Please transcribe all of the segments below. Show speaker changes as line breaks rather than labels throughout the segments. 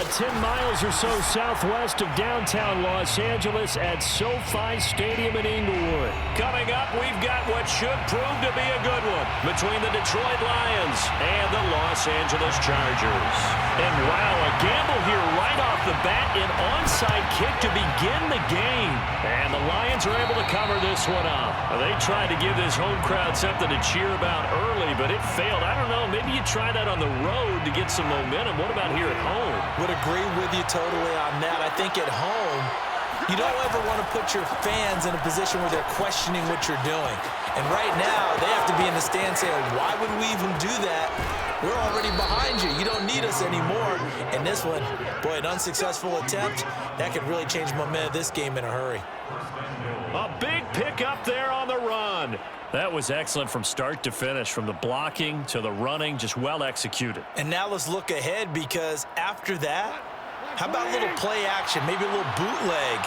about 10 miles or so southwest of downtown Los Angeles at SoFi Stadium in Inglewood.
Coming up, we've got what should prove to be a good one between the Detroit Lions and the Los Angeles Chargers. And wow, a gamble here right off the bat, an onside kick to begin the game. And the Lions are able to cover this one up. They tried to give this home crowd something to cheer about early, but it failed. I don't know, maybe you try that on the road to get some momentum. What about here at home?
Would agree with you totally on that. I think at home, you don't ever want to put your fans in a position where they're questioning what you're doing. And right now, they have to be in the stand saying, why would we even do that? We're already behind you. You don't need us anymore. And this one, boy, an unsuccessful attempt, that could really change momentum of this game in a hurry.
A big pickup there on the run.
That was excellent from start to finish, from the blocking to the running, just well executed.
And now let's look ahead, because after that, how about a little play action, maybe a little bootleg,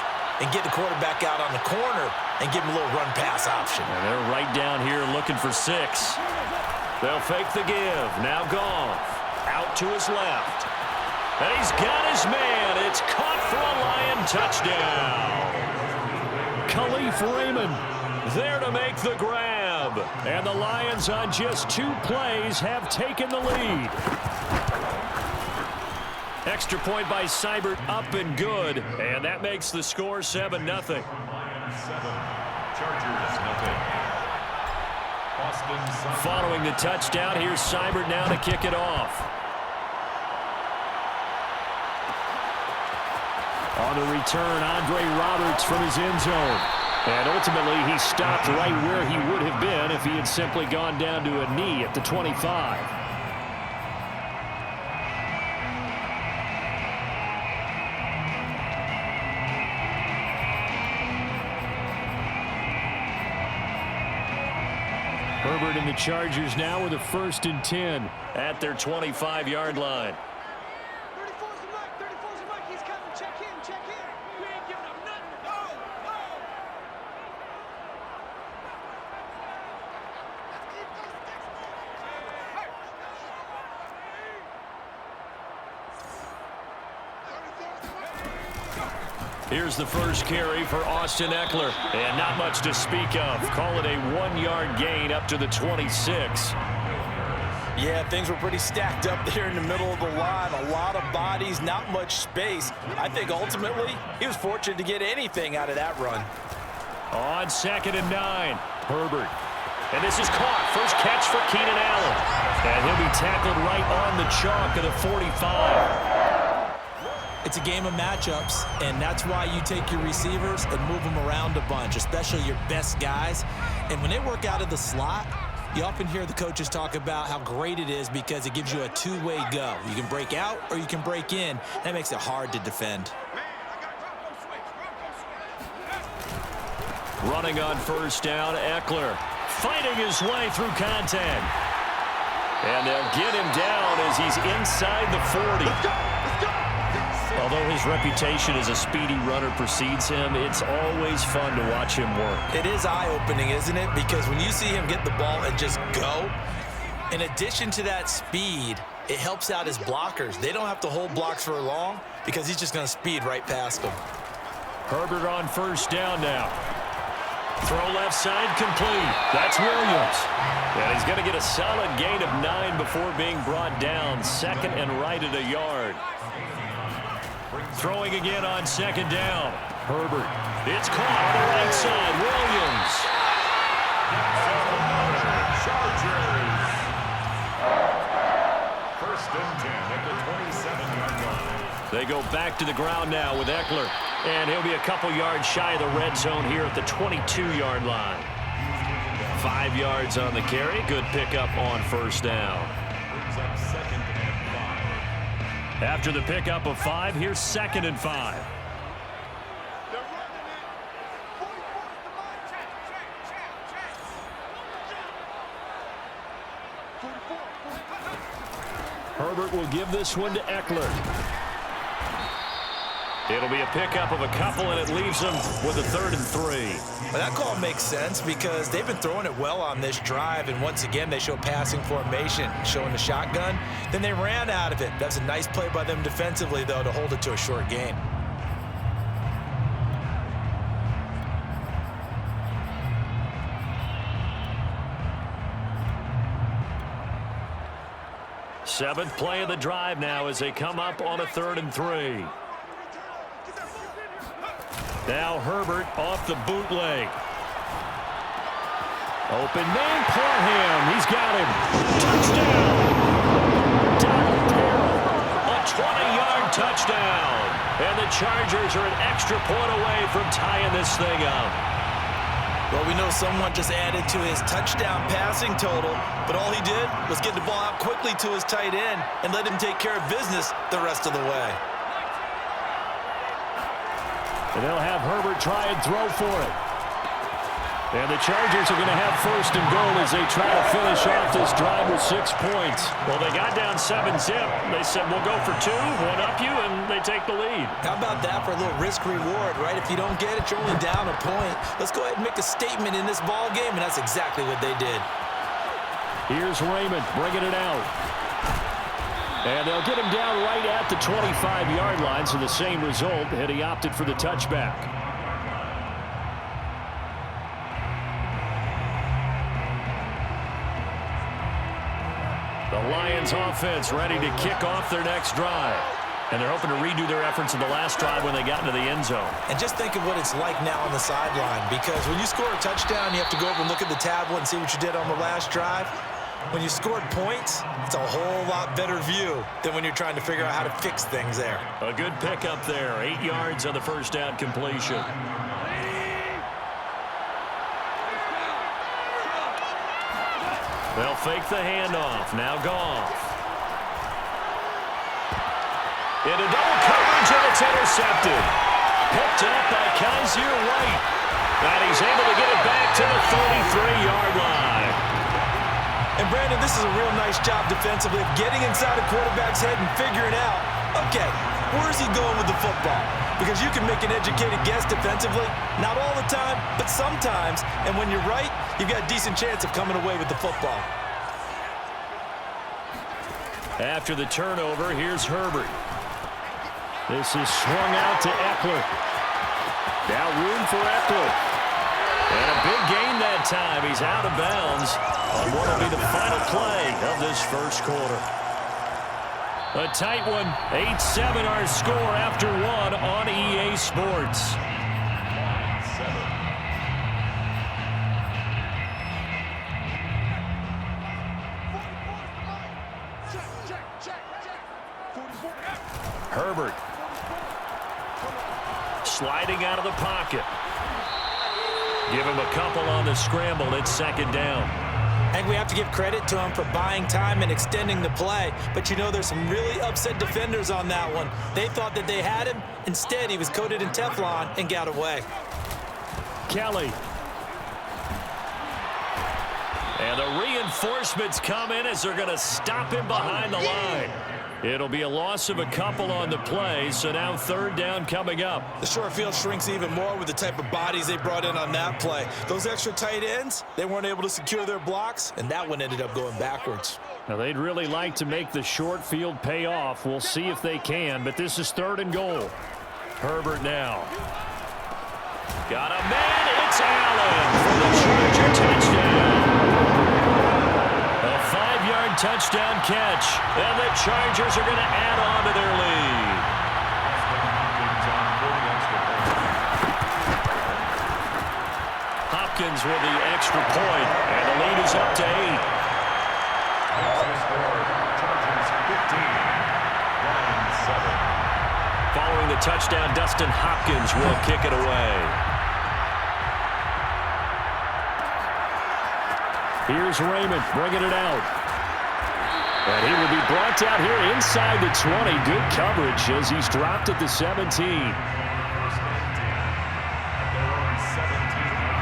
and get the quarterback out on the corner and give him a little run-pass option.
And they're right down here looking for 6.
They'll fake the give. Now Goff out to his left. And he's got his man. It's caught for a Lion touchdown.
Khalif Raymond
there to make the grab.
And the Lions on just 2 plays have taken the lead. Extra point by Seibert, up and good. And that makes the score 7-0.
7, Chargers, nothing.
Following the touchdown, here's Seibert now to kick it off. On the return, Andre Roberts from his end zone. And ultimately, he stopped right where he would have been if he had simply gone down to a knee at the 25. Herbert and the Chargers now with a 1st and 10 at their 25-yard line. Here's the first carry for Austin Eckler. And not much to speak of. Call it a 1-yard gain up to the 26.
Yeah, things were pretty stacked up there in the middle of the line. A lot of bodies, not much space. I think ultimately he was fortunate to get anything out of that run.
On 2nd and 9, Herbert. And this is caught. First catch for Keenan Allen. And he'll be tackled right on the chalk of the 45.
It's a game of matchups, and that's why you take your receivers and move them around a bunch, especially your best guys. And when they work out of the slot, you often hear the coaches talk about how great it is because it gives you a 2-way go. You can break out or you can break in. That makes it hard to defend.
Running on 1st down, Eckler fighting his way through contact. And they'll get him down as he's inside the 40. Although his reputation as a speedy runner precedes him, it's always fun to watch him work.
It is eye-opening, isn't it? Because when you see him get the ball and just go, in addition to that speed, it helps out his blockers. They don't have to hold blocks for long because he's just going to speed right past them.
Herbert on 1st down now. Throw left side complete. That's Williams. And he's going to get a solid gain of 9 before being brought down. 2nd and right at a yard. Throwing again on 2nd down. Herbert. It's caught on the right side. Williams.
Chargers. 1st and 10 at the 27-yard line.
They go back to the ground now with Eckler. And he'll be a couple yards shy of the red zone here at the 22-yard line. 5 yards on the carry. Good pickup on 1st down.
Brings up 2nd and 5.
After the pickup of 5, here's 2nd and 5. Herbert will give this one to Eckler.
It'll be a pickup of a couple, and it leaves them with a 3rd and 3.
Well, that call makes sense because they've been throwing it well on this drive, and once again, they show passing formation, showing the shotgun. Then they ran out of it. That's a nice play by them defensively, though, to hold it to a short gain.
Seventh play of the drive now as they come up on a 3rd and 3. Now Herbert off the bootleg. Open man, Parham. He's got him. Touchdown. Donald Carroll. A 20-yard touchdown. And the Chargers are an extra point away from tying this thing up.
Well, we know someone just added to his touchdown passing total, but all he did was get the ball out quickly to his tight end and let him take care of business the rest of the way.
And they'll have Herbert try and throw for it. And the Chargers are going to have 1st and goal as they try to finish off this drive with 6 points.
Well, they got down 7-zip. They said, we'll go for 2, one up you, and they take the lead.
How about that for a little risk-reward, right? If you don't get it, you're only down a point. Let's go ahead and make a statement in this ball game, and that's exactly what they did.
Here's Raymond bringing it out. And they'll get him down right at the 25-yard line, so the same result, and he opted for the touchback. The Lions offense ready to kick off their next drive.
And they're hoping to redo their efforts in the last drive when they got into the end zone.
And just think of what it's like now on the sideline, because when you score a touchdown, you have to go over and look at the tablet and see what you did on the last drive. When you scored points, it's a whole lot better view than when you're trying to figure out how to fix things there.
A good pickup there. 8 yards on the first down completion. They'll fake the handoff. Now Goff. Into double coverage, and it's intercepted. Picked up by Kaiser White. And he's able to get it back to the 33-yard line.
And, Brandon, this is a real nice job defensively of getting inside a quarterback's head and figuring out, okay, where is he going with the football? Because you can make an educated guess defensively, not all the time, but sometimes. And when you're right, you've got a decent chance of coming away with the football.
After the turnover, here's Herbert. This is swung out to Eckler. Now room for Eckler. And a big gain that time. He's out of bounds on what will be the final play of this first quarter. A tight one. 8-7 our score after 1 on EA Sports. Herbert. Sliding out of the pocket. Give him a couple on the scramble. It's 2nd down.
I think we have to give credit to him for buying time and extending the play. But, you know, there's some really upset defenders on that one. They thought that they had him. Instead, he was coated in Teflon and got away.
Kelly. And the reinforcements come in as they're going to stop him behind the line. It'll be a loss of a couple on the play, so now 3rd down coming up.
The short field shrinks even more with the type of bodies they brought in on that play. Those extra tight ends, they weren't able to secure their blocks, and that one ended up going backwards.
Now, they'd really like to make the short field pay off. We'll see if they can, but this is 3rd and goal. Herbert now. Got a man. It's Allen for the Charger touchdown. A 5-yard touchdown catch, and the Chargers are going to add on to their lead. Hopkins with the extra point, and the lead is up to 8. Following the touchdown, Dustin Hopkins will kick it away. Here's Raymond bringing it out. And he will be brought down here inside the 20. Good coverage as he's dropped at the 17.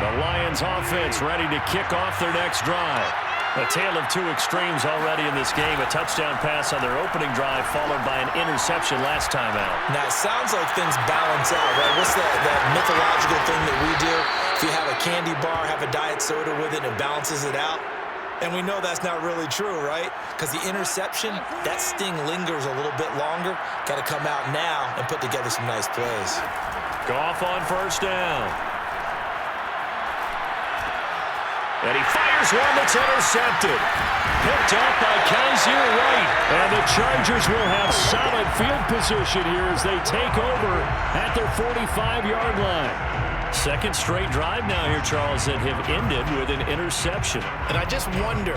The Lions offense ready to kick off their next drive. A tale of two extremes already in this game. A touchdown pass on their opening drive followed by an interception last time out.
Now, it sounds like things balance out, right? What's that mythological thing that we do? If you have a candy bar, have a diet soda with it, and it balances it out. And we know that's not really true, right? Because the interception, that sting lingers a little bit longer. Got to come out now and put together some nice plays.
Goff on first down. And he fires one that's intercepted. Picked up by Kaiser White. And the Chargers will have solid field position here as they take over at their 45-yard line. Second straight drive now here, Charles, that have ended with an interception.
And I just wonder,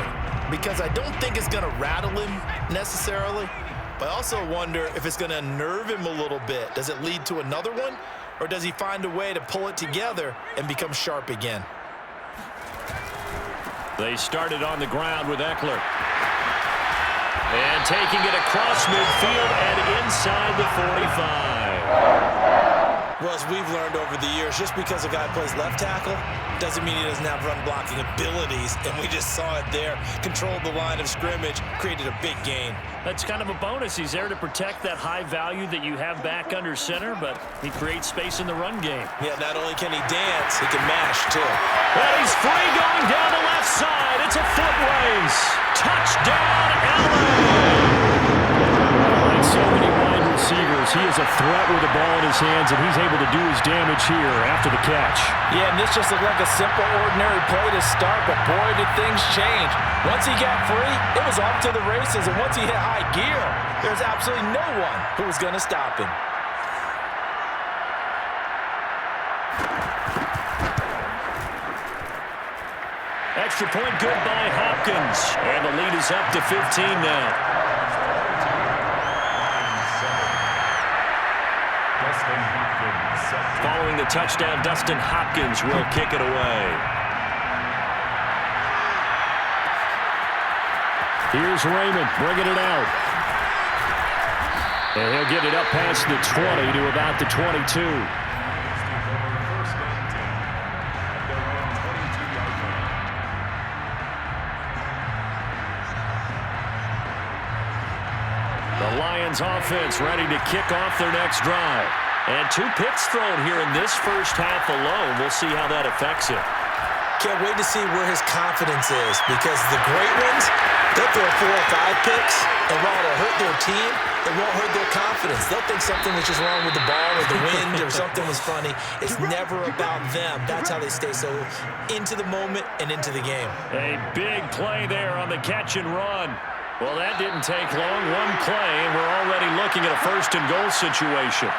because I don't think it's going to rattle him necessarily, but I also wonder if it's going to unnerve him a little bit. Does it lead to another one? Or does he find a way to pull it together and become sharp again?
They started on the ground with Eckler. And taking it across midfield and inside the 45.
Well, as we've learned over the years, just because a guy plays left tackle doesn't mean he doesn't have run-blocking abilities, and we just saw it there. Controlled the line of scrimmage, created a big gain.
That's kind of a bonus. He's there to protect that high value that you have back under center, but he creates space in the run game.
Yeah, not only can he dance, he can mash, too.
And he's free going down the left side. It's a foot race. Touchdown, LA!
Like so many wide receivers, he is a threat with the ball in his hands, and he's able to do his damage here after the catch.
Yeah, and this just looked like a simple, ordinary play to start, but boy, did things change. Once he got free, it was off to the races, and once he hit high gear, there's absolutely no one who was going to stop him.
Extra point good by Hopkins. And the lead is up to 15 now. Following the touchdown, Dustin Hopkins will kick it away.
Here's Raymond bringing it out. And he'll get it up past the 20 to about the 22. The Lions offense ready to kick off their next drive. And 2 picks thrown here in this first half alone. We'll see how that affects him.
Can't wait to see where his confidence is, because the great ones, they'll throw 4 or 5 picks, and while it'll hurt their team, it won't hurt their confidence. They'll think something was just wrong with the ball or the wind or something was funny. It's never about them. That's how they stay so into the moment and into the game.
A big play there on the catch and run. Well, that didn't take long. One play, and we're already looking at a first and goal situation.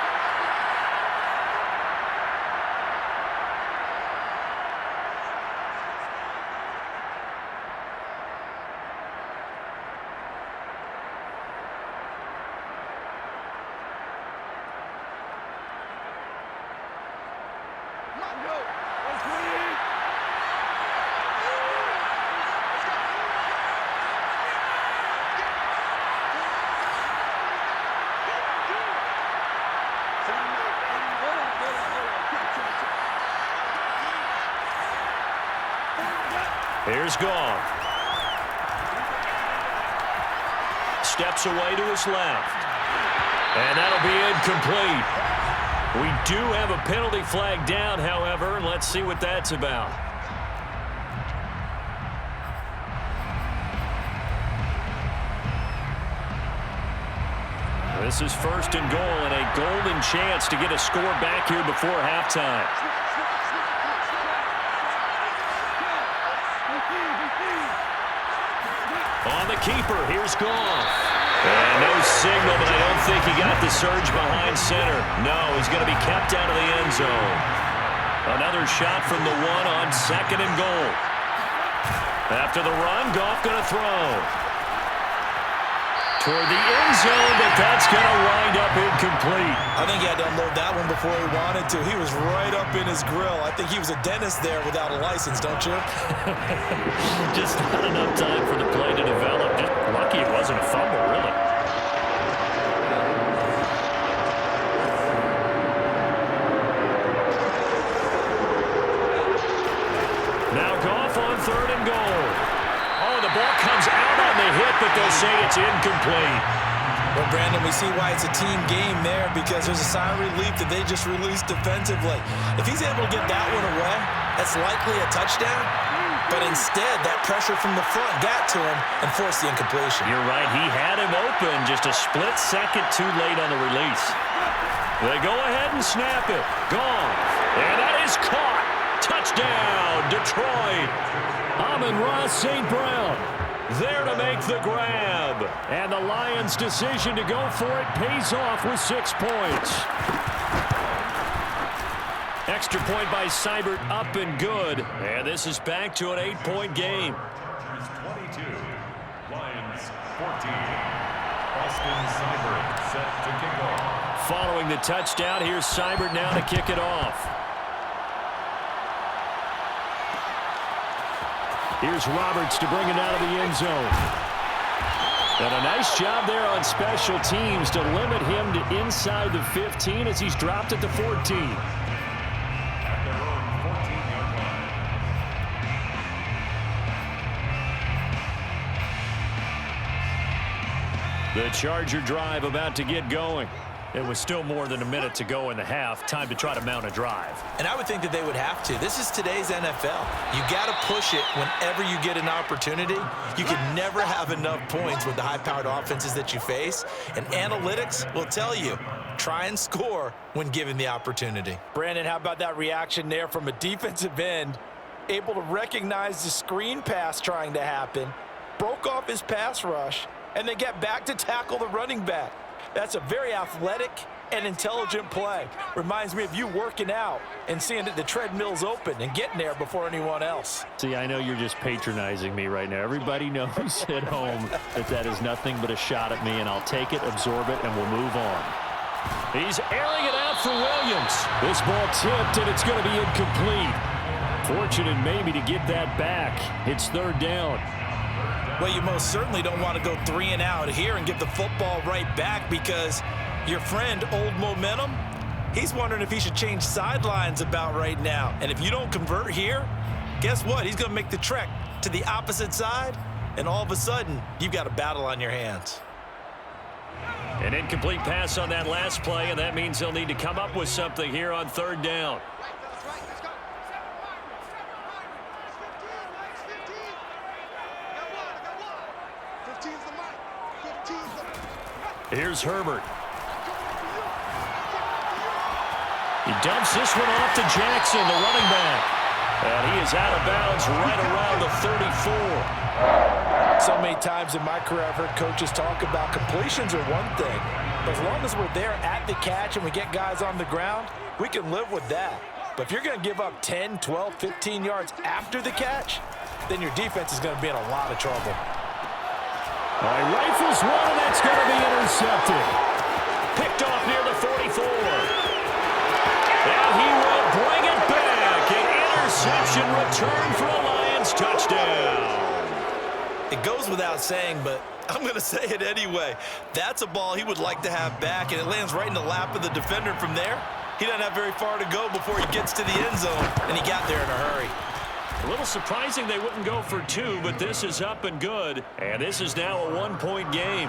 Here's Goff. Steps away to his left. And that'll be incomplete. We do have a penalty flag down, however, and let's see what that's about. This is first and goal, and a golden chance to get a score back here before halftime. On the keeper, here's Goff. And no signal, but I don't think he got the surge behind center. No, he's going to be kept out of the end zone. Another shot from the 1 on second and goal. After the run, Goff going to throw. Toward the end zone, but that's going to wind up incomplete.
I think he had to unload that one before he wanted to. He was right up in his grill. I think he was a dentist there without a license, don't you?
Just not enough time for the play to develop. Just lucky it wasn't a fumble, really. Now Goff on third and goal. Oh, the
ball comes out on the hit, but they'll say it's incomplete.
Well, Brandon, we see why it's a team game there because there's a sigh of relief that they just released defensively. If he's able to get that one away, that's likely a touchdown. But instead, that pressure from the front got to him and forced the incompletion.
You're right. He had him open just a split second too late on the release. They go ahead and snap it. Gone. And that is caught. Touchdown, Detroit. Amon-Ra St. Brown there to make the grab. And the Lions' decision to go for it pays off with 6 points. Extra point by Seibert, up and good. And this is back to an 8-point game.
22, Lions 14. Austin Seibert set to kick off.
Following the touchdown, here's Seibert now to kick it off. Here's Roberts to bring it out of the end zone. And a nice job there on special teams to limit him to inside the 15 as he's dropped at the 14.
At their own 14-yard line.
The Charger drive about to get going. It was still more than a minute to go in the half. Time to try to mount a drive.
And I would think that they would have to. This is today's NFL. You got to push it whenever you get an opportunity. You can never have enough points with the high-powered offenses that you face. And analytics will tell you, try and score when given the opportunity.
Brandon, how about that reaction there from a defensive end? Able to recognize the screen pass trying to happen, broke off his pass rush, and then get back to tackle the running back. That's a very athletic and intelligent play. Reminds me of you working out and seeing that the treadmill's open and getting there before anyone else.
See, I know you're just patronizing me right now. Everybody knows at home that that is nothing but a shot at me, and I'll take it, absorb it, and we'll move on. He's airing it out for Williams. This ball tipped, and it's going to be incomplete. Fortunate maybe to get that back. It's third down.
Well, you most certainly don't want to go 3 and out here and give the football right back because your friend, Old Momentum, he's wondering if he should change sidelines about right now. And if you don't convert here, guess what? He's going to make the trek to the opposite side, and all of a sudden, you've got a battle on your hands.
An incomplete pass on that last play, and that means they'll need to come up with something here on third down. Here's Herbert. He dumps this one off to Jackson, the running back. And he is out of bounds right around the 34.
So many times in my career, I've heard coaches talk about completions are one thing. But as long as we're there at the catch and we get guys on the ground, we can live with that. But if you're going to give up 10, 12, 15 yards after the catch, then your defense is going to be in a lot of trouble.
Rifles one, and that's going to be intercepted. Picked off near the 44. And he will bring it back. An interception return for a Lions touchdown.
It goes without saying, but I'm going to say it anyway. That's a ball he would like to have back, and it lands right in the lap of the defender from there. He doesn't have very far to go before he gets to the end zone, and he got there in a hurry.
A little surprising they wouldn't go for 2, but this is up and good. And this is now a 1-point game.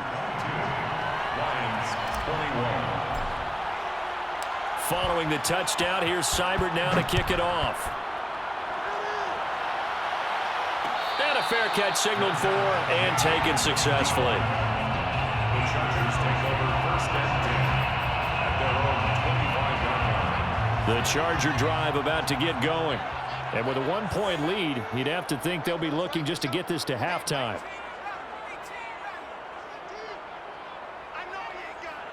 Lions 21.
Following the touchdown, here's Seibert now to kick it off. And a fair catch signaled for and taken successfully.
The Chargers take over first and 10 at their own 25-yard line.
The Charger drive about to get going. And with a 1-point lead, you'd have to think they'll be looking just to get this to halftime.
I know he ain't got it.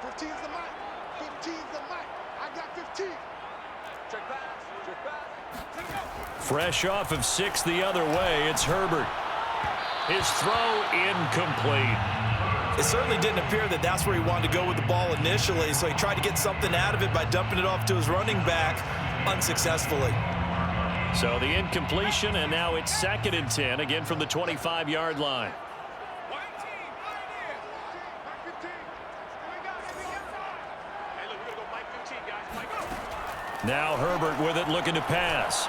15's the mic. 15's the mic. I got 15. Check pass. Check pass. Let's go.
Fresh off of 6 the other way, it's Herbert. His throw incomplete.
It certainly didn't appear that that's where he wanted to go with the ball initially, so he tried to get something out of it by dumping it off to his running back unsuccessfully.
So the incompletion, and now it's 2nd and 10, again from the 25-yard line.
White team, right in. Mike 15. Here we go. Hey, look, we're going to go Mike 15, guys. Mike, go.
Now Herbert with it, looking to pass.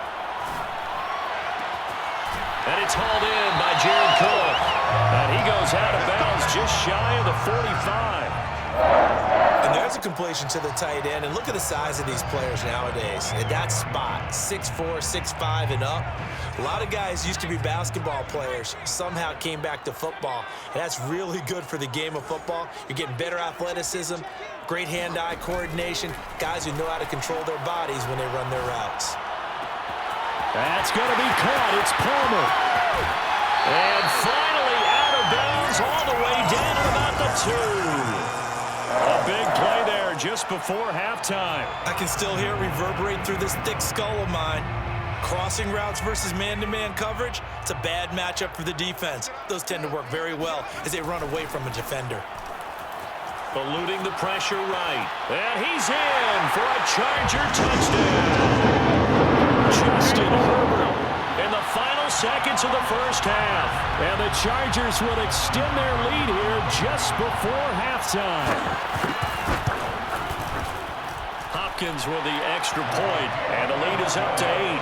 And it's hauled in by Jared Cook. And he goes out of bounds just shy of the 45.
And there's a completion to the tight end. And look at the size of these players nowadays. At that spot, 6'4", 6'5", and up. A lot of guys used to be basketball players, somehow came back to football. And that's really good for the game of football. You're getting better athleticism, great hand-eye coordination, guys who know how to control their bodies when they run their routes.
That's going to be caught. It's Palmer. And finally out of bounds all the way down at about the 2. A big play there just before halftime.
I can still hear it reverberate through this thick skull of mine. Crossing routes versus man-to-man coverage, it's a bad matchup for the defense. Those tend to work very well as they run away from a defender.
Eluding the pressure right. And he's in for a Charger touchdown. Justin Herbert in the final seconds of the first half. And the Chargers will extend their lead here just before halftime. Hopkins with the extra point, and the lead is up to 8.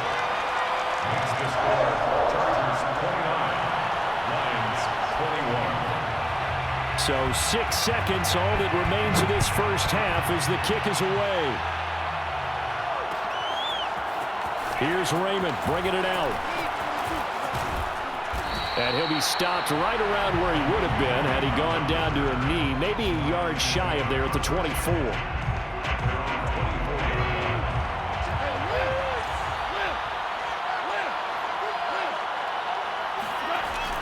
Next to score, Chargers 29, Lions 21.
So 6 seconds, all that remains of this first half as the kick is away. Here's Raymond bringing it out. And he'll be stopped right around where he would have been had he gone down to a knee, maybe a yard shy of there at the 24.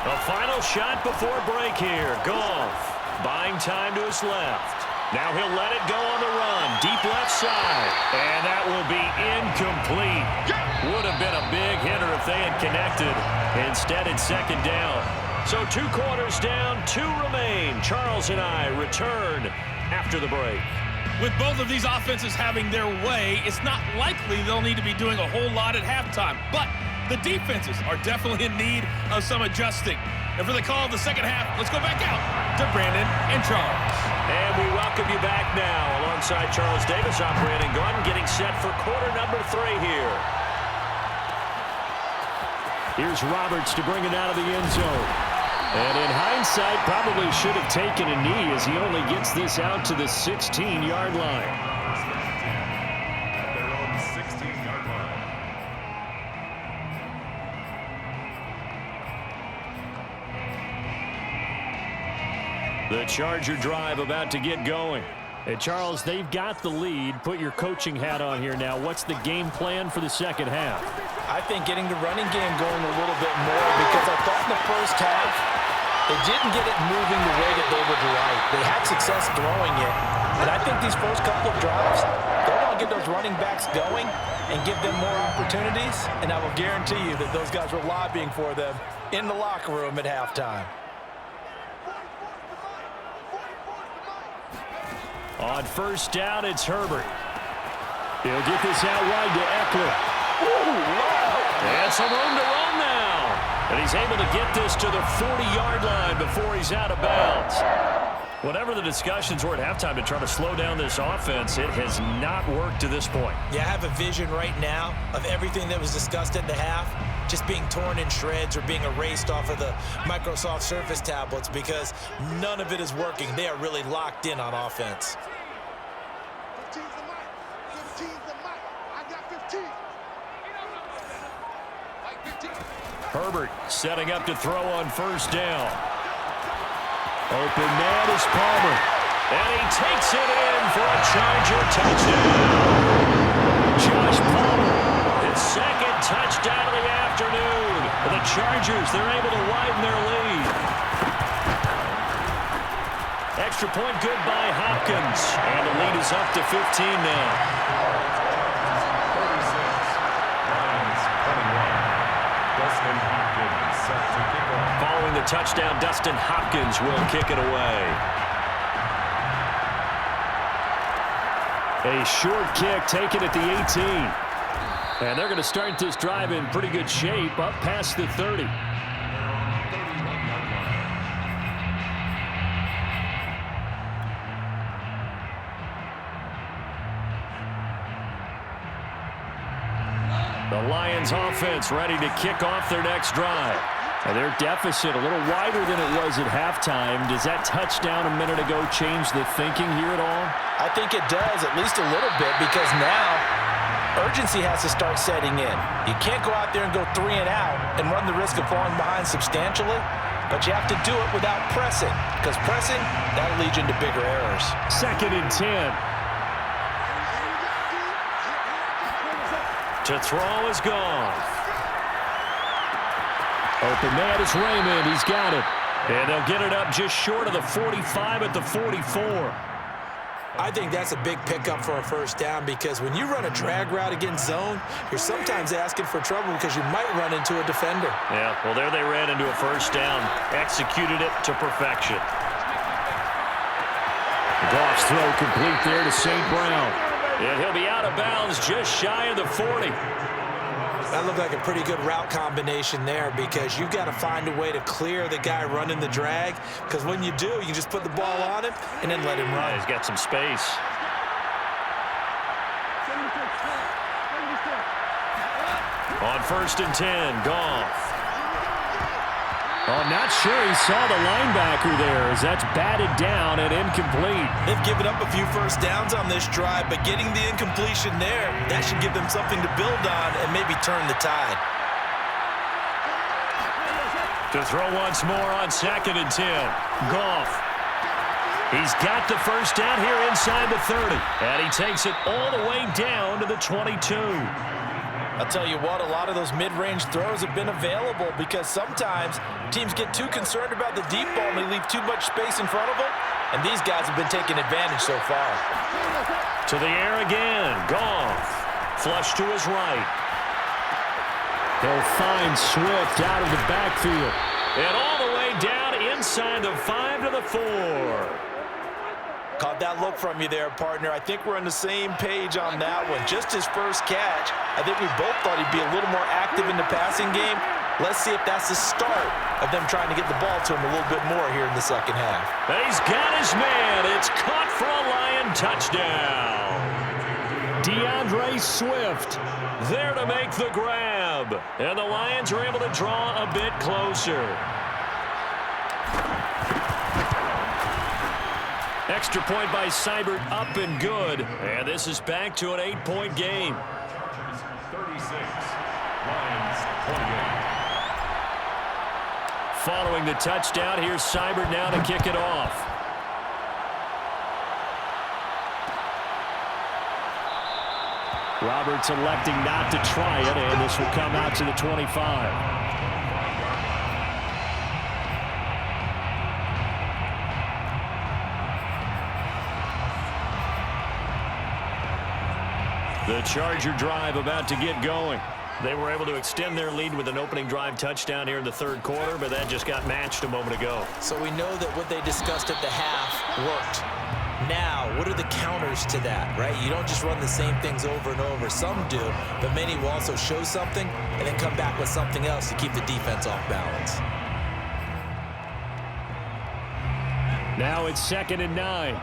A final shot before break here. Goff buying time to his left. Now he'll let it go on the run. Deep left side. And that will be incomplete. Would have been a big hitter if they had connected. Instead, it's second down. So 2 quarters down, 2 remain. Charles and I return after the break.
With both of these offenses having their way, it's not likely they'll need to be doing a whole lot at halftime. But the defenses are definitely in need of some adjusting. And for the call of the second half, let's go back out to Brandon and Charles.
And we welcome you back now. Alongside Charles Davis, I'm Brandon Gunn, getting set for quarter number 3 here. Here's Roberts to bring it out of the end zone. And in hindsight, probably should have taken a knee as he only gets this out to the 16-yard line.
At their own 16-yard line.
The Charger drive about to get going.
And Charles, they've got the lead. Put your coaching hat on here now. What's the game plan for the second half?
I think getting the running game going a little bit more, because I thought in the first half they didn't get it moving the way that they would like. They had success throwing it, and I think these first couple of drives, they want to get those running backs going and give them more opportunities, and I will guarantee you that those guys were lobbying for them in the locker room at halftime.
On first down, it's Herbert. He'll get this out wide to Eckler.
And some room to run now. And he's able to get this to the 40-yard line before he's out of bounds.
Whatever the discussions were at halftime to try to slow down this offense, it has not worked to this point.
Yeah, I have a vision right now of everything that was discussed at the half just being torn in shreds or being erased off of the Microsoft Surface tablets, because none of it is working. They are really locked in on offense.
15's the mic. 15's the mic. I got 15.
Herbert setting up to throw on first down. Open man is Palmer.
And he takes it in for a Charger touchdown. Josh Palmer, his second touchdown of the afternoon. The Chargers, they're able to widen their lead. Extra point good by Hopkins. And the lead is up to 15 now.
36, Lions 21. Dustin Hopkins set to kick off.
Following the touchdown, Dustin Hopkins will kick it away.
A short kick taken at the 18. And they're going to start this drive in pretty good shape, up past the 30. The Lions offense ready to kick off their next drive. Their deficit a little wider than it was at halftime. Does that touchdown a minute ago change the thinking here at all?
I think it does, at least a little bit, because now urgency has to start setting in. You can't go out there and go 3 and out and run the risk of falling behind substantially, but you have to do it without pressing, because pressing, that'll lead you into bigger errors.
2nd and 10. To throw is gone. Open man is Raymond. He's got it. And they'll get it up just short of the 45 at the 44.
I think that's a big pickup for a first down, because when you run a drag route against zone, you're sometimes asking for trouble because you might run into a defender.
Yeah, well, there they ran into a first down. Executed it to perfection. Goff's throw complete there to St. Brown. And he'll be out of bounds just shy of the 40.
That looked like a pretty good route combination there, because you've got to find a way to clear the guy running the drag, because when you do, you can just put the ball on him and then let him run.
Yeah, he's got some space. On 1st and 10, Goff. Oh, not sure he saw the linebacker there, as that's batted down and incomplete.
They've given up a few first downs on this drive, but getting the incompletion there, that should give them something to build on and maybe turn the tide.
To throw once more on 2nd and 10. Goff. He's got the first down here inside the 30. And he takes it all the way down to the 22.
I'll tell you what, a lot of those mid-range throws have been available, because sometimes teams get too concerned about the deep ball and they leave too much space in front of them, and these guys have been taking advantage so far.
To the air again. Goff. Flush to his right. They'll find Swift out of the backfield. And all the way down inside the 5 to the 4.
Caught that look from you there, partner. I think we're on the same page on that one. Just his first catch, I think we both thought he'd be a little more active in the passing game. Let's see if that's the start of them trying to get the ball to him a little bit more here in the second half.
He's got his man. It's caught for a Lion touchdown. DeAndre Swift there to make the grab. And the Lions are able to draw a bit closer. Extra point by Seibert, up and good. And this is back to an 8-point game.
36, Lions 28.
Following the touchdown, here's Seibert now to kick it off. Roberts electing not to try it, and this will come out to the 25. The Charger drive about to get going. They were able to extend their lead with an opening drive touchdown here in the 3rd quarter, but that just got matched a moment ago.
So we know that what they discussed at the half worked. Now, what are the counters to that, right? You don't just run the same things over and over. Some do, but many will also show something and then come back with something else to keep the defense off balance.
Now it's 2nd and 9.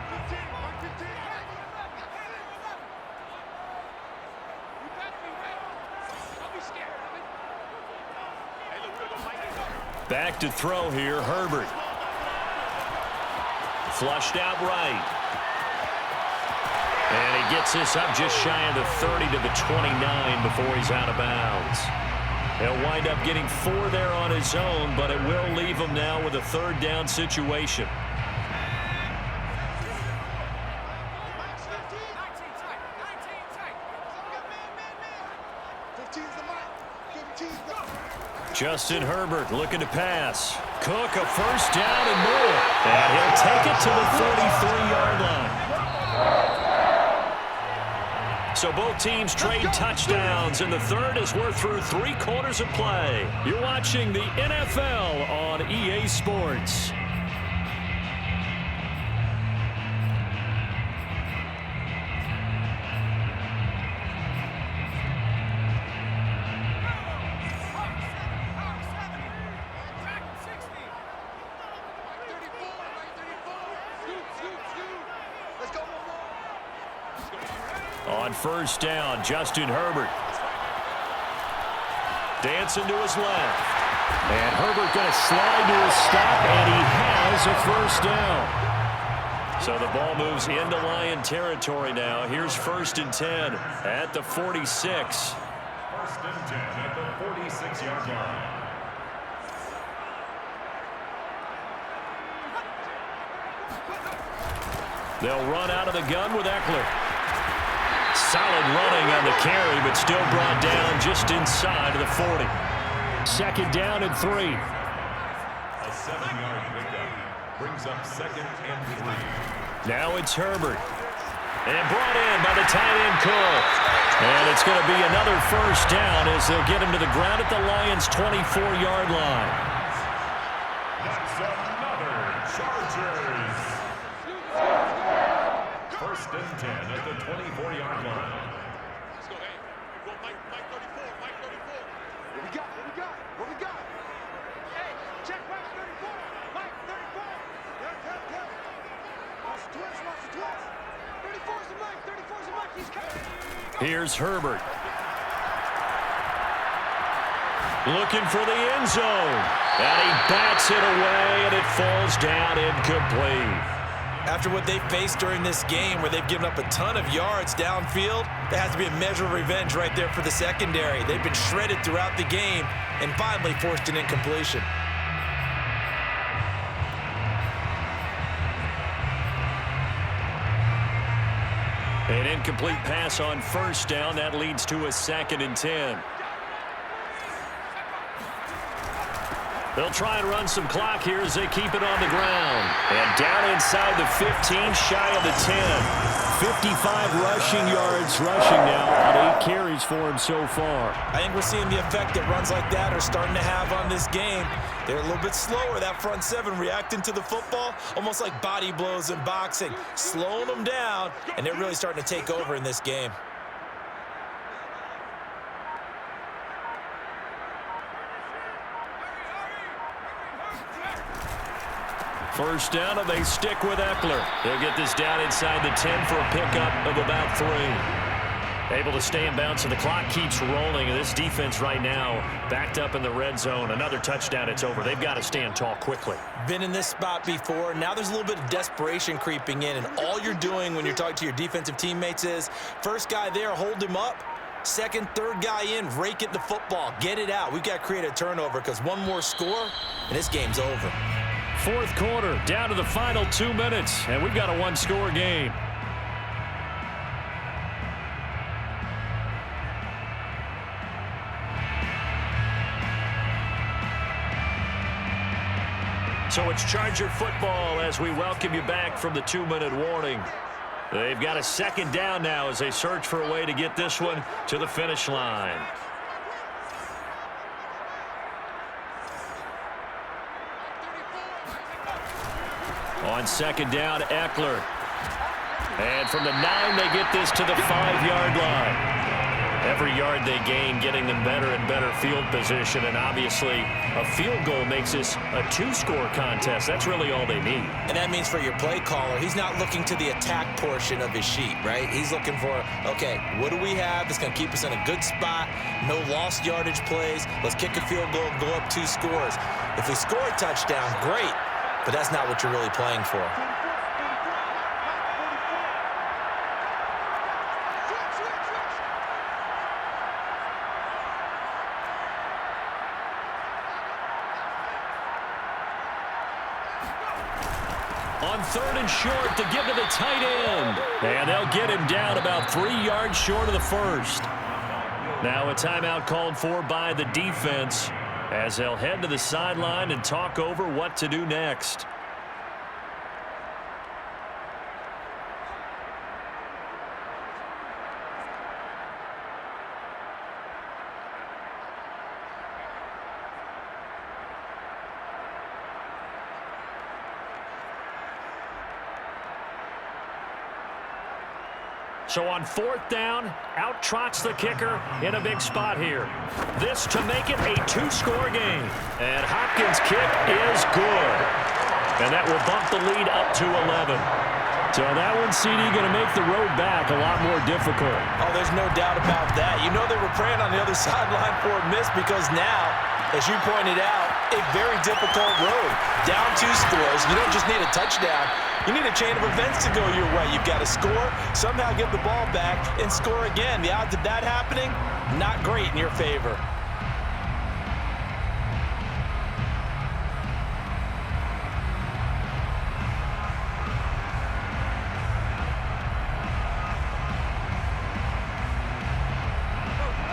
Back to throw here, Herbert. Flushed out right. And he gets this up just shy of the 30 to the 29 before he's out of bounds. He'll wind up getting 4 there on his own, but it will leave him now with a 3rd down situation. Justin Herbert looking to pass. Cook a first down and more. And he'll take it to the 33-yard line. So both teams trade touchdowns, and the 3rd as we're through 3 quarters of play. You're watching the NFL on EA Sports. On first down, Justin Herbert. Dancing to his left. And Herbert going to slide to a stop, and he has a first down. So the ball moves into Lion territory now. Here's 1st and 10 at the 46.
1st and 10 at the 46-yard line.
They'll run out of the gun with Eckler. Solid running on the carry, but still brought down just inside of the 40. 2nd down and 3.
A 7-yard pickup brings up 2nd and 3.
Now it's Herbert. And brought in by the tight end Cole. And it's going to be another first down as they'll get him to the ground at the Lions' 24-yard line.
That's another Chargers. 1st and 10 at the 24-yard line.
Let's go, hey. Well, Mike 34, Mike 34. What we got? What we got? What we got? Hey, check Mike 34. Mike 34. Yeah. Watch the twist, watch the twist. 34's the Mike, 34's the Mike. He's coming.
Here's Herbert. Looking for the end zone. And he bats it away, and it falls down incomplete.
After what they've faced during this game where they've given up a ton of yards downfield, there has to be a measure of revenge right there for the secondary. They've been shredded throughout the game and finally forced an incompletion.
An incomplete pass on 1st down. That leads to a 2nd and 10. They'll try and run some clock here as they keep it on the ground. And down inside the 15, shy of the 10. 55 rushing yards now on 8 carries for him so far.
I think we're seeing the effect that runs like that are starting to have on this game. They're a little bit slower, that front 7, reacting to the football, almost like body blows in boxing, slowing them down, and they're really starting to take over in this game.
First down, and they stick with Eckler. They'll get this down inside the 10 for a pickup of about 3. Able to stay in bounds, and the clock keeps rolling. And this defense right now backed up in the red zone. Another touchdown, it's over. They've got to stand tall quickly.
Been in this spot before. Now there's a little bit of desperation creeping in, and all you're doing when you're talking to your defensive teammates is, first guy there, hold him up. 2nd, 3rd guy in, rake at the football. Get it out. We've got to create a turnover because one more score, and this game's over.
4th quarter, down to the final 2 minutes, and we've got a 1-score game. So it's Charger football as we welcome you back from the 2-minute warning. They've got a 2nd down now as they search for a way to get this one to the finish line. On 2nd down, Eckler. And from the 9, they get this to the 5-yard line. Every yard they gain, getting them better and better field position. And obviously, a field goal makes this a 2-score contest. That's really all they need.
And that means for your play caller, he's not looking to the attack portion of his sheet, right? He's looking for, okay, what do we have that's going to keep us in a good spot? No lost yardage plays. Let's kick a field goal and go up 2 scores. If we score a touchdown, great. But that's not what you're really playing for.
On 3rd and short to give to the tight end. And they'll get him down about 3 yards short of the 1st. Now a timeout called for by the defense as they'll head to the sideline and talk over what to do next. So on 4th down, out trots the kicker in a big spot here. This to make it a 2-score game. And Hopkins' kick is good. And that will bump the lead up to 11. So that one, CD, going to make the road back a lot more difficult.
Oh, there's no doubt about that. You know they were praying on the other sideline for a miss because now As you pointed out, a very difficult road. Down 2 scores. You don't just need a touchdown. You need a chain of events to go your way. You've got to score, somehow get the ball back, and score again. The odds of that happening, not great in your favor.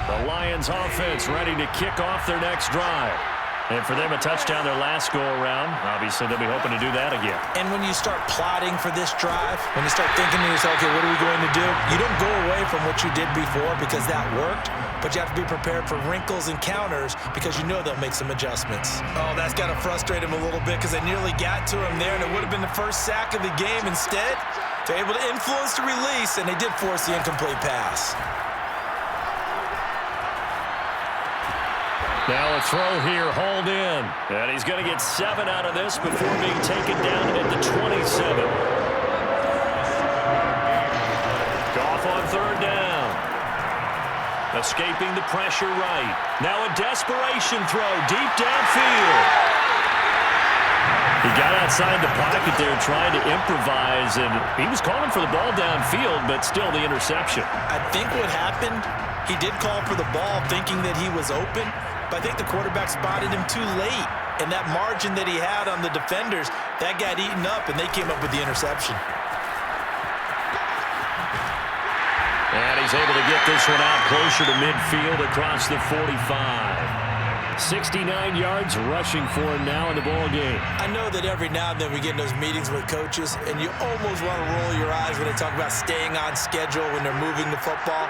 The Lions offense ready to kick off their next drive. And for them, a touchdown their last go-around. Obviously, they'll be hoping to do that again.
And when you start plotting for this drive, when you start thinking to yourself, okay, what are we going to do? You don't go away from what you did before because that worked, but you have to be prepared for wrinkles and counters because you know they'll make some adjustments. Oh, that's got to frustrate him a little bit because I nearly got to him there, and it would have been the first sack of the game. Instead, they're able to influence the release, and they did force the incomplete pass.
Now a throw here, hauled in. And he's going to get 7 out of this before being taken down at the 27. Goff on 3rd down. Escaping the pressure right. Now a desperation throw deep downfield. He got outside the pocket there trying to improvise, and he was calling for the ball downfield, but still the interception.
I think what happened, he did call for the ball thinking that he was open, but I think the quarterback spotted him too late. And that margin that he had on the defenders, that got eaten up, and they came up with the interception.
And he's able to get this one out closer to midfield across the 45. 69 yards rushing for him now in the ball game.
I know that every now and then we get in those meetings with coaches, and you almost want to roll your eyes when they talk about staying on schedule when they're moving the football.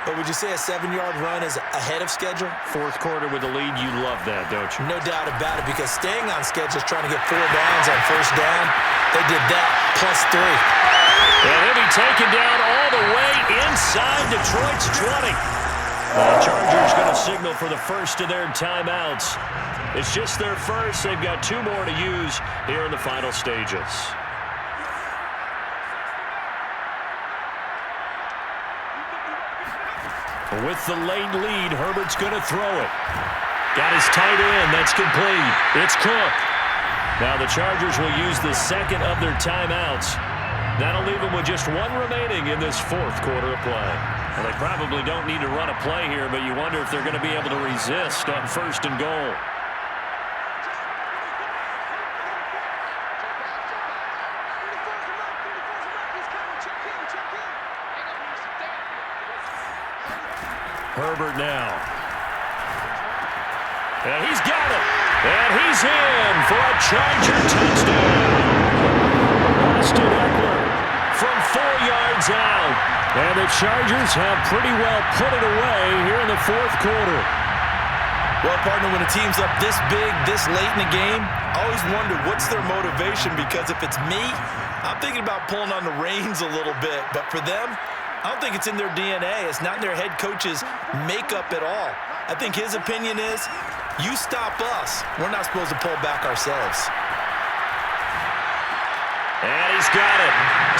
But would you say a 7-yard run is ahead of schedule?
4th quarter with the lead, you love that, don't you?
No doubt about it, because staying on schedule is trying to get 4 downs on 1st down. They did that, +3.
And he'll be taken down all the way inside Detroit's 20. The Chargers going to signal for the first of their timeouts. It's just their first. They've got 2 more to use here in the final stages. With the late lead, Herbert's going to throw it. Got his tight end. That's complete. It's Cook. Now the Chargers will use the second of their timeouts. That'll leave them with just 1 remaining in this 4th quarter of play. Well, they probably don't need to run a play here, but you wonder if they're going to be able to resist on 1st and goal. Herbert now. And he's got it. And he's in for a Charger touchdown. Austin Eckler from 4 yards out. And the Chargers have pretty well put it away here in the 4th quarter.
Well, partner, when a team's up this big, this late in the game, I always wonder what's their motivation, because if it's me, I'm thinking about pulling on the reins a little bit. But for them, I don't think it's in their DNA. It's not in their head coach's makeup at all. I think his opinion is, you stop us. We're not supposed to pull back ourselves.
And he's got it.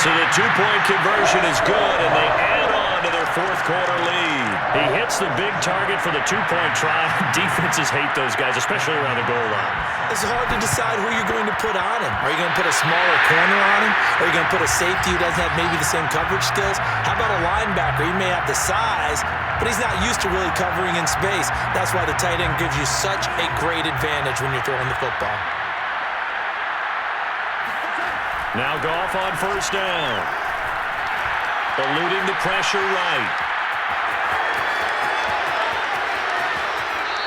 So the 2-point conversion is good, and they add on to their 4th quarter lead. He hits the big target for the 2-point try. Defenses hate those guys, especially around the goal line.
It's hard to decide who you're going to put on him. Are you going to put a smaller corner on him? Are you going to put a safety who doesn't have maybe the same coverage skills? How about a linebacker? He may have the size, but he's not used to really covering in space. That's why the tight end gives you such a great advantage when you're throwing the football.
Now Goff on 1st down. Eluding the pressure right.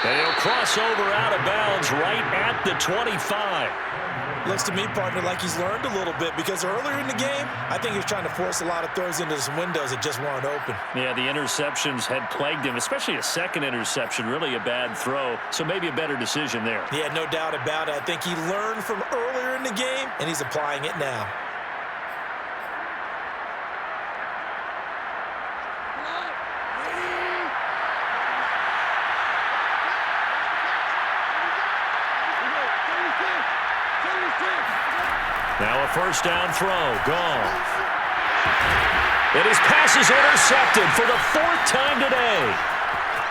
And he'll cross over out of bounds right at the 25.
Looks to me, partner, like he's learned a little bit, because earlier in the game, I think he was trying to force a lot of throws into some windows that just weren't open.
Yeah, the interceptions had plagued him, especially a second interception, really a bad throw. So maybe a better decision there.
Yeah, no doubt about it. I think he learned from earlier in the game, and he's applying it now.
Now a 1st down throw. Goff. And his pass is intercepted for the 4th time today.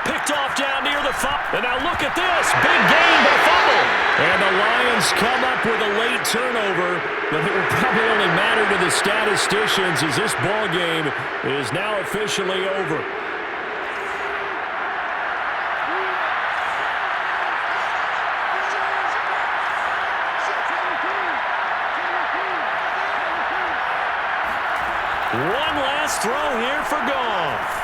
Picked off down near the fumble. And now look at this. Big gain, but a fumble. And the Lions come up with a late turnover, but it will probably only matter to the statisticians as this ball game is now officially over. One last throw here for Goff.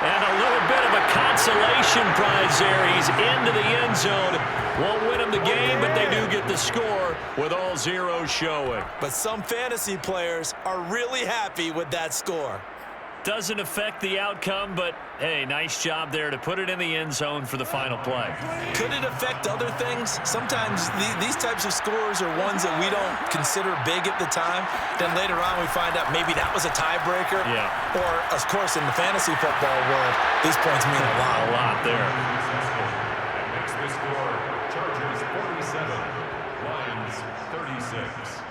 And a little bit of a consolation prize there. He's into the end zone. Won't win him the game, but they do get the score with all zeros showing.
But some fantasy players are really happy with that score.
Doesn't affect the outcome, but, hey, nice job there to put it in the end zone for the final play.
Could it affect other things? Sometimes these types of scores are ones that we don't consider big at the time. Then later on we find out maybe that was a tiebreaker.
Yeah.
Or, of course, in the fantasy football world, these points mean a lot.
A lot there.
That makes the score Chargers 47, Lions 36.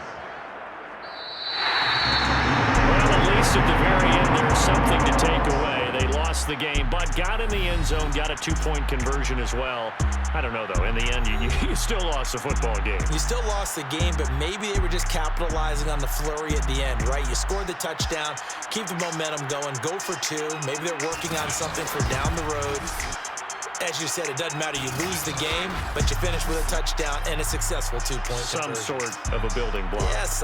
At the very end, there's something to take away. They lost the game, but got in the end zone, got a 2-point conversion as well. I don't know, though. In the end, you still lost the football game.
You still lost the game, but maybe they were just capitalizing on the flurry at the end, right? You scored the touchdown, keep the momentum going, go for 2. Maybe they're working on something for down the road. As you said, it doesn't matter. You lose the game, but you finish with a touchdown and a successful 2-point conversion.
Some sort of a building block.
Yes.